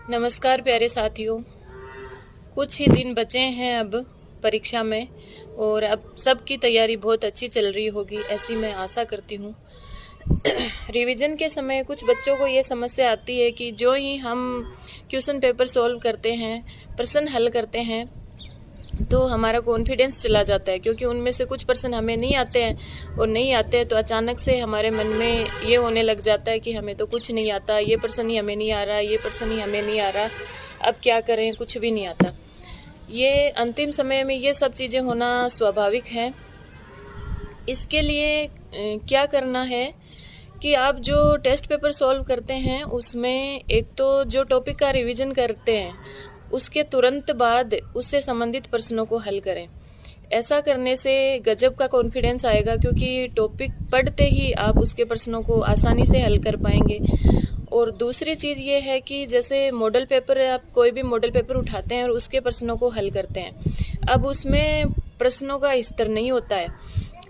नमस्कार प्यारे साथियों। कुछ ही दिन बचे हैं अब परीक्षा में और अब सबकी तैयारी बहुत अच्छी चल रही होगी, ऐसी मैं आशा करती हूँ। रिवीजन के समय कुछ बच्चों को ये समस्या आती है कि जो ही हम क्वेश्चन पेपर सॉल्व करते हैं, प्रश्न हल करते हैं, तो हमारा कॉन्फिडेंस चला जाता है, क्योंकि उनमें से कुछ प्रश्न हमें नहीं आते हैं और नहीं आते हैं तो अचानक से हमारे मन में ये होने लग जाता है कि हमें तो कुछ नहीं आता, ये प्रश्न ही हमें नहीं आ रहा, ये प्रश्न ही हमें नहीं आ रहा, अब क्या करें, कुछ भी नहीं आता। ये अंतिम समय में ये सब चीज़ें होना स्वाभाविक है। इसके लिए क्या करना है कि आप जो टेस्ट पेपर सॉल्व करते हैं उसमें एक तो जो टॉपिक का रिवीजन करते हैं उसके तुरंत बाद उससे संबंधित प्रश्नों को हल करें। ऐसा करने से गजब का कॉन्फिडेंस आएगा, क्योंकि टॉपिक पढ़ते ही आप उसके प्रश्नों को आसानी से हल कर पाएंगे। और दूसरी चीज़ ये है कि जैसे मॉडल पेपर, आप कोई भी मॉडल पेपर उठाते हैं और उसके प्रश्नों को हल करते हैं, अब उसमें प्रश्नों का स्तर नहीं होता है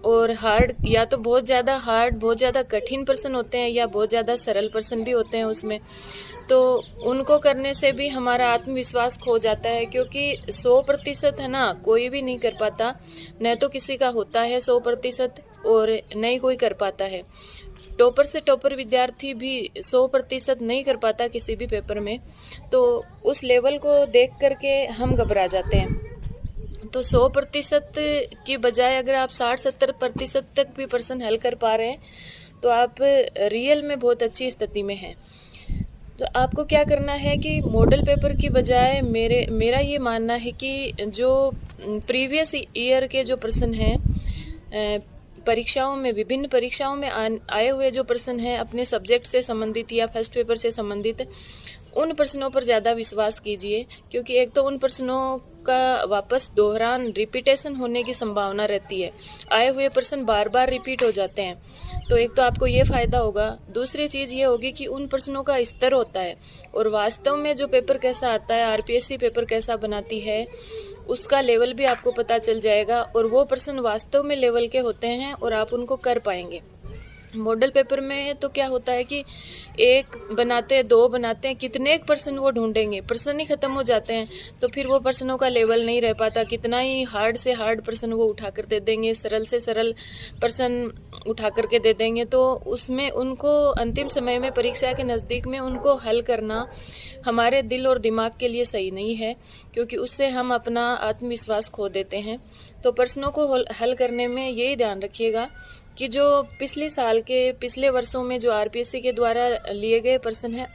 और हार्ड, या तो बहुत ज़्यादा हार्ड, बहुत ज़्यादा कठिन प्रश्न होते हैं या बहुत ज़्यादा सरल प्रश्न भी होते हैं उसमें। तो उनको करने से भी हमारा आत्मविश्वास खो जाता है, क्योंकि 100% है ना, कोई भी नहीं कर पाता, न तो किसी का होता है 100% और न ही कोई कर पाता है। टॉपर से टॉपर विद्यार्थी भी 100% नहीं कर पाता किसी भी पेपर में, तो उस लेवल को देख करके हम घबरा जाते हैं। तो 100% की बजाय अगर आप 60-70% तक भी प्रश्न हल कर पा रहे हैं तो आप रियल में बहुत अच्छी स्थिति में हैं। तो आपको क्या करना है कि मॉडल पेपर की बजाय मेरा ये मानना है कि जो प्रीवियस ईयर के जो प्रश्न हैं, परीक्षाओं में, विभिन्न परीक्षाओं में आए हुए जो प्रश्न हैं अपने सब्जेक्ट से संबंधित या फर्स्ट पेपर से संबंधित, उन प्रश्नों पर ज़्यादा विश्वास कीजिए, क्योंकि एक तो उन प्रश्नों का वापस दोहरान, रिपीटेशन होने की संभावना रहती है। आए हुए प्रश्न बार बार रिपीट हो जाते हैं, तो एक तो आपको ये फ़ायदा होगा। दूसरी चीज़ ये होगी कि उन प्रश्नों का स्तर होता है और वास्तव में जो पेपर कैसा आता है, आरपीएससी पेपर कैसा बनाती है, उसका लेवल भी आपको पता चल जाएगा और वो प्रश्न वास्तव में लेवल के होते हैं और आप उनको कर पाएंगे। मॉडल पेपर में तो क्या होता है कि एक बनाते हैं, दो बनाते हैं, कितने एक प्रश्न वो ढूंढेंगे, प्रश्न ही खत्म हो जाते हैं, तो फिर वो प्रश्नों का लेवल नहीं रह पाता। कितना ही हार्ड से हार्ड प्रश्न वो उठा कर दे देंगे, सरल से सरल प्रश्न उठा करके दे देंगे, तो उसमें उनको अंतिम समय में, परीक्षा के नज़दीक में उनको हल करना हमारे दिल और दिमाग के लिए सही नहीं है, क्योंकि उससे हम अपना आत्मविश्वास खो देते हैं। तो प्रश्नों को हल करने में यही ध्यान रखिएगा कि जो पिछले साल के, पिछले वर्षों में जो आरपीएससी के द्वारा लिए गए प्रश्न हैं